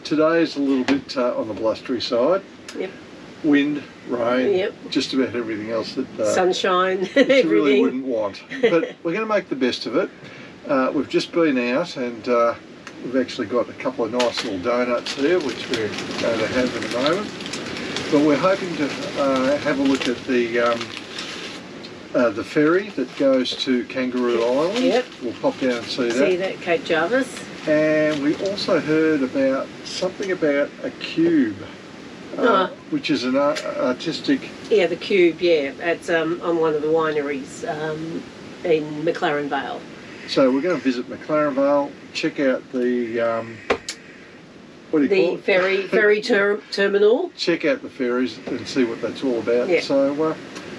today's a little bit on the blustery side. Yep. Wind, rain, yep. Just about everything else that sunshine, you everything. really wouldn't want. But we're going to make the best of it. We've just been out and we've actually got a couple of nice little donuts here, which we're going to have in a moment. But we're hoping to have a look at the ferry that goes to Kangaroo Island. Yep. We'll pop down and see that. See that, Cape Jervis. And we also heard about something about a cube, which is an artistic... Yeah, the cube, yeah. It's on one of the wineries in McLarenvale. So we're going to visit McLarenvale, check out the... what do you call it? ferry terminal. Check out the ferries and see what that's all about. Yeah. So I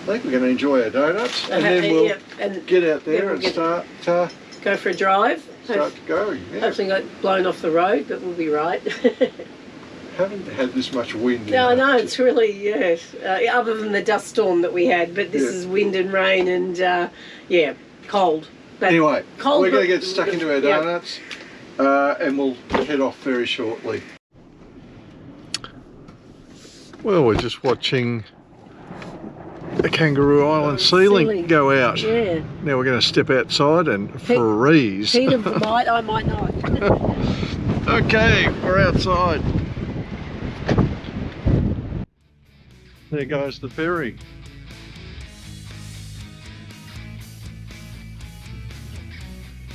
think we're going to enjoy our donuts and then we'll get out there and start... go for a drive. Start going. Yeah. Hopefully not blown off the road, but we'll be right. Haven't had this much wind. No, it's really, yes. Other than the dust storm that we had, but this is wind and rain and, cold. But anyway, cold, we're going to get stuck into our donuts and we'll head off very shortly. Well, we're just watching the Kangaroo Island Sealink go out. Yeah. Now we're going to step outside and freeze. Peter might, I might not. Okay, we're outside. There goes the ferry.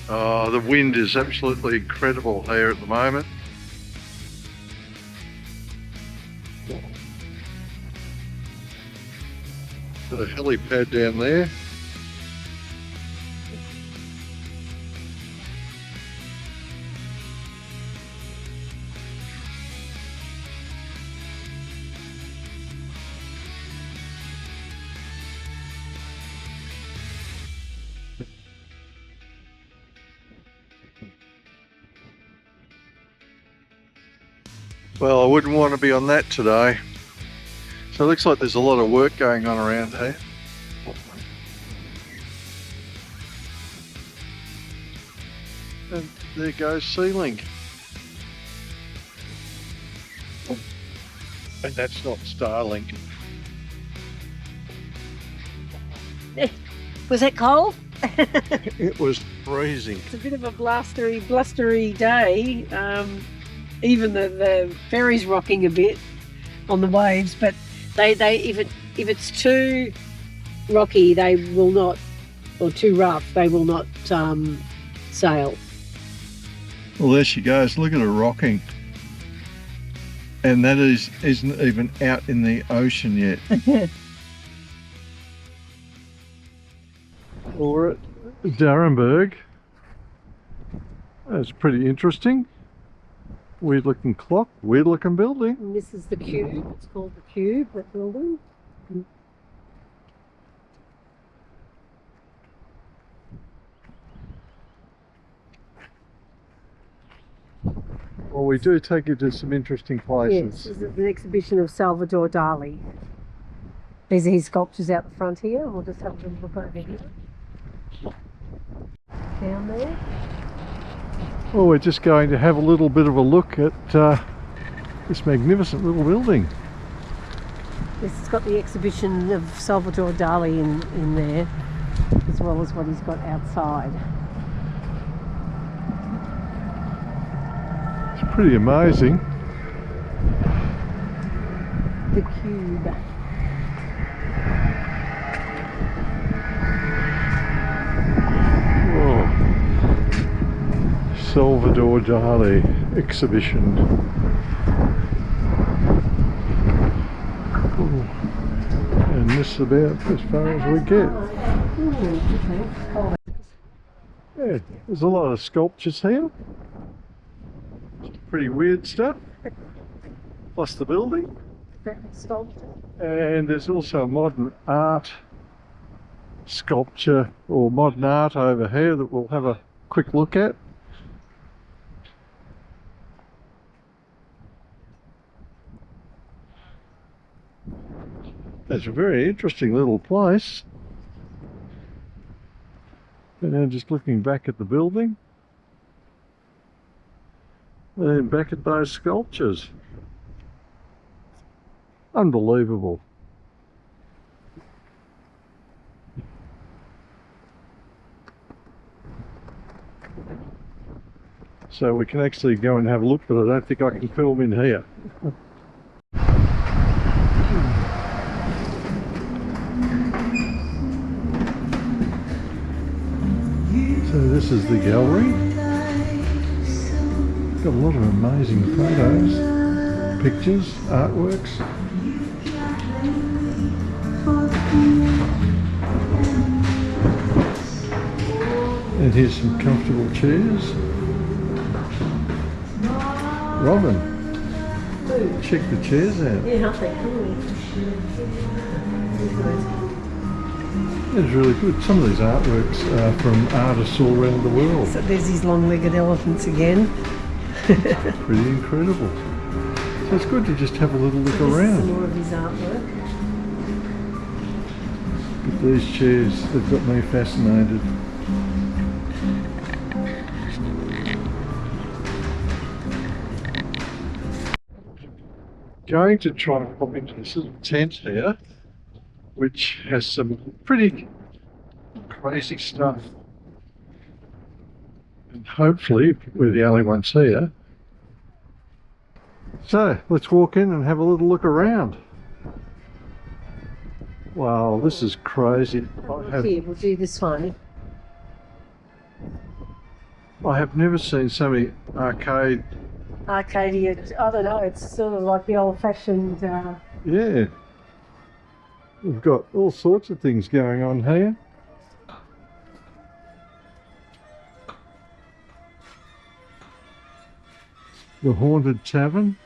Oh, the wind is absolutely incredible here at the moment. Got a helipad down there. Well, I wouldn't want to be on that today. So it looks like there's a lot of work going on around here. And there goes Sealink. And that's not Starlink. Was that cold? It was freezing. It's a bit of a blustery day. Even the ferry's rocking a bit on the waves, but they if it's too rocky, they will not, or too rough, they will not sail. Well, there she goes. Look at her rocking, and that isn't even out in the ocean yet. We're at Darrenberg. That's pretty interesting. Weird looking clock, weird looking building. And this is the Cube. It's called the Cube, that building. Well, we do take you to some interesting places. Yes, this is an exhibition of Salvador Dali. These are his sculptures out the front here. We'll just have a little look over here. Down there. Well, we're just going to have a little bit of a look at this magnificent little building. This has got the exhibition of Salvador Dali in there, as well as what he's got outside. It's pretty amazing. The Cube. Salvador Dali exhibition. Ooh. And this is about as far as we get. Yeah, there's a lot of sculptures here. Pretty weird stuff. Plus the building. And there's also modern art sculpture or modern art over here that we'll have a quick look at. It's a very interesting little place. And then just looking back at the building. And then back at those sculptures. Unbelievable. So we can actually go and have a look, but I don't think I can film in here. So this is the gallery. Got a lot of amazing photos, pictures, artworks. And here's some comfortable chairs. Robin, check the chairs out. Yeah, aren't they cool? It's really good. Some of these artworks are from artists all around the world. So there's these long-legged elephants again. Pretty incredible. So it's good to just have a little look around. Some more of his artwork. But these chairs, they've got me fascinated. Going to try and pop into this little tent here, which has some pretty crazy stuff. And hopefully we're the only ones here. So let's walk in and have a little look around. Wow, this is crazy. Here, we'll do this one. I have never seen so many arcade. Arcadia, I don't know, it's sort of like the old-fashioned... Yeah. We've got all sorts of things going on here. The Haunted Tavern.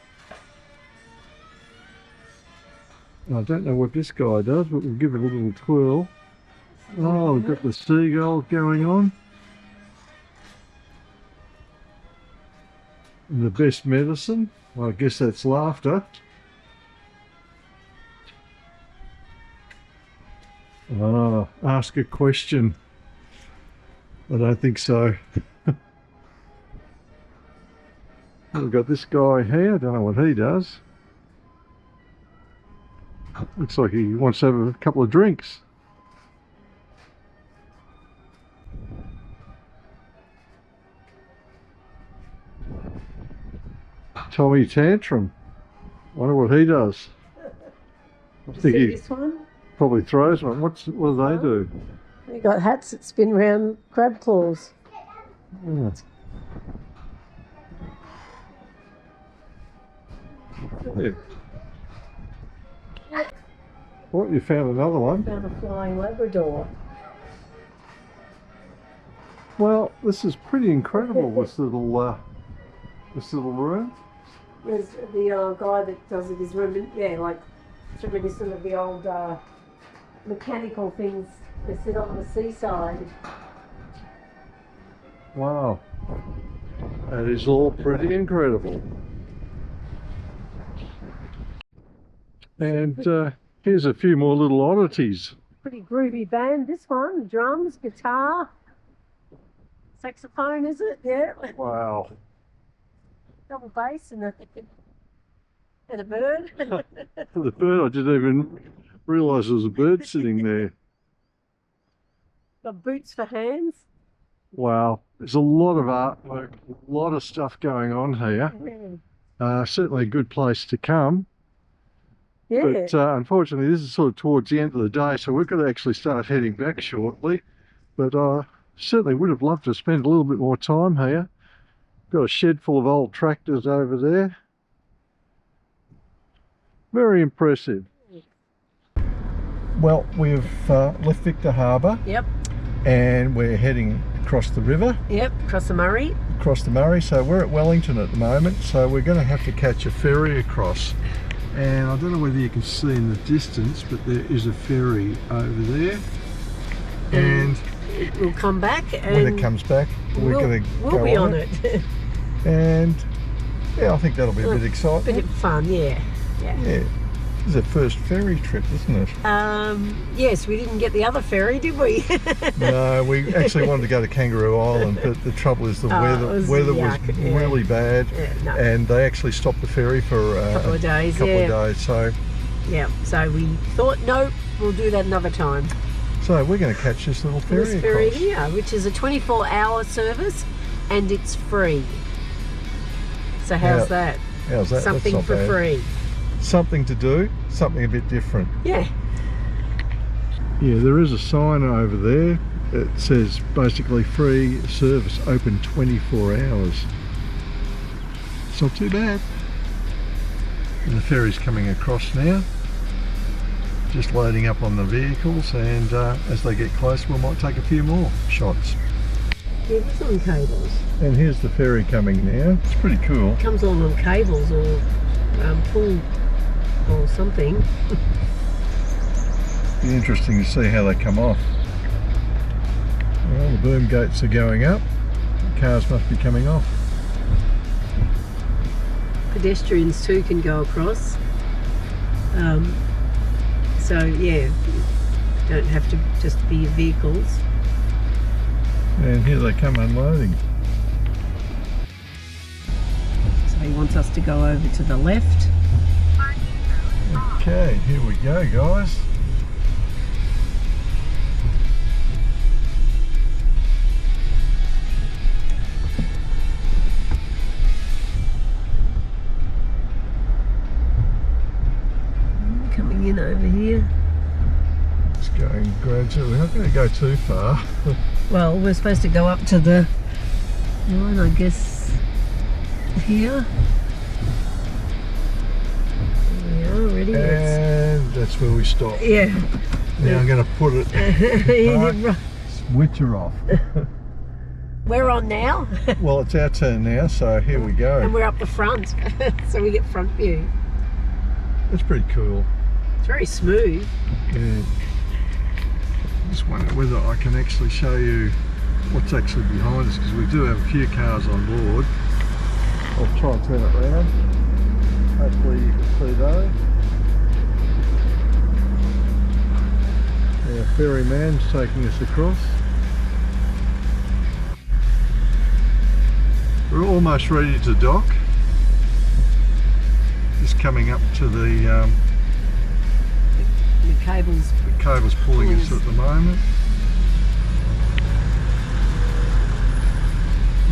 I don't know what this guy does, but we'll give it a little twirl. Oh, we've got the seagulls going on. And the best medicine, well, I guess that's laughter. Ah, ask a question. I don't think so. We've got this guy here, I don't know what he does. Looks like he wants to have a couple of drinks. Tommy Tantrum. Wonder what he does. I think he this one? probably throws one. What do they do? They got hats that spin round crab claws. Yeah. Yeah. What, you found another one? Found a flying Labrador. Well, this is pretty incredible, this little room. There's the guy that does it is like reminiscent of the old mechanical things they sit on the seaside. Wow. That is all pretty incredible. And here's a few more little oddities. Pretty groovy band, this one. Drums, guitar, saxophone, is it? Yeah. Wow. Double bass and a bird. The bird, I didn't even realise there was a bird sitting there. Got boots for hands. Wow. There's a lot of artwork, a lot of stuff going on here. Certainly a good place to come. Yeah. But unfortunately, this is sort of towards the end of the day, so we've got to actually start heading back shortly. But I certainly would have loved to spend a little bit more time here. Got a shed full of old tractors over there. Very impressive. Well, we've left Victor Harbour. Yep. And we're heading across the river. Yep, across the Murray. Across the Murray. So we're at Wellington at the moment. So we're going to have to catch a ferry across. And I don't know whether you can see in the distance, but there is a ferry over there. And it will come back. And when it comes back, we're going to go be on it. And yeah, I think that'll be a bit exciting. Bit of fun, yeah. Yeah. This is our first ferry trip, isn't it? Yes, we didn't get the other ferry, did we? No, we actually wanted to go to Kangaroo Island, but the trouble is the weather was really bad, and they actually stopped the ferry for a couple of days. So so we thought, no, we'll do that another time. So we're going to catch this little ferry. This ferry here, which is a 24-hour service, and it's free. So how's that? How's that? Something for free. Something to do, something a bit different. Yeah. Yeah, there is a sign over there that says basically free service, open 24 hours. It's not too bad. And the ferry's coming across now. Just loading up on the vehicles, and as they get close we might take a few more shots. Yeah, it's on cables. And here's the ferry coming now. It's pretty cool. It comes on cables or pull or something. Be interesting to see how they come off. Well, the boom gates are going up. The cars must be coming off. Pedestrians too can go across. So yeah, don't have to just be vehicles. And here they come unloading. So he wants us to go over to the left. Okay, here we go, guys. Coming in over here. It's going gradually. We're not going to go too far. Well, we're supposed to go up to the line, I guess, here. There we are, ready? And that's where we stop. Yeah. Now I'm going to put it. Switcher off. We're on now. Well, it's our turn now, so here we go. And we're up the front, so we get front view. That's pretty cool. It's very smooth. Yeah. Just wonder whether I can actually show you what's actually behind us, because we do have a few cars on board. I'll try and turn it around. Hopefully you can see those. Our ferryman's taking us across. We're almost ready to dock. Just coming up to the cables. The cable's pulling us at the moment.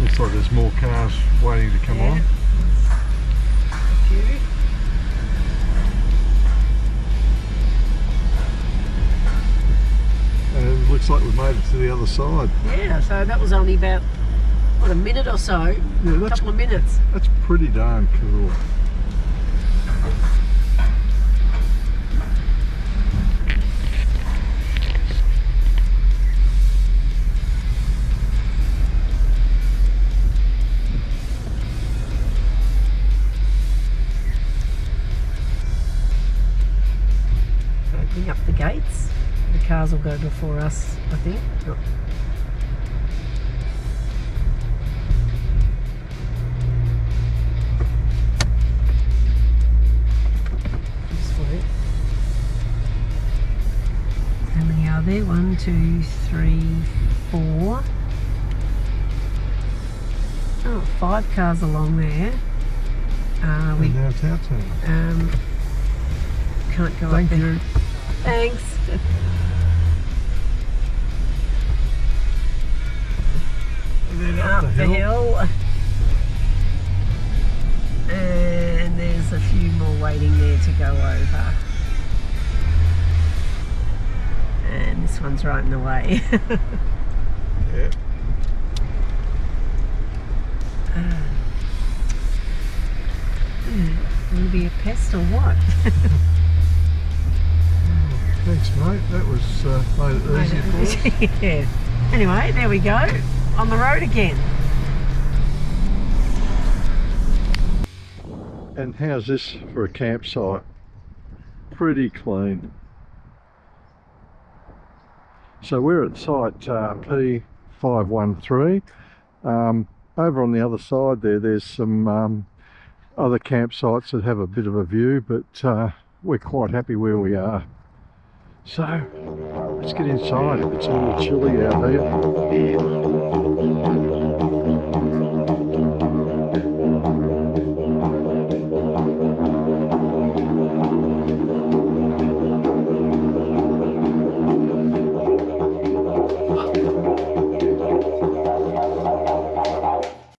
Looks like there's more cars waiting to come on. And it looks like we've made it to the other side. Yeah, so that was only about, what, a minute or so? Yeah, a couple of minutes. That's pretty darn cool. Opening up the gates. The cars will go before us, I think. Oh. Just wait. How many are there? 1, 2, 3, 4. Oh, 5 cars along there. And now it's our turn. Can't go Thank up there. you. Thanks. And then up the hill. And there's a few more waiting there to go over. And this one's right in the way. Yeah. Will be a pest or what? Thanks, mate. That was made it easier for us. Yeah. Anyway, there we go. On the road again. And how's this for a campsite? Pretty clean. So we're at site P513. Over on the other side there's some other campsites that have a bit of a view, but we're quite happy where we are. So let's get inside. It's a little chilly out here.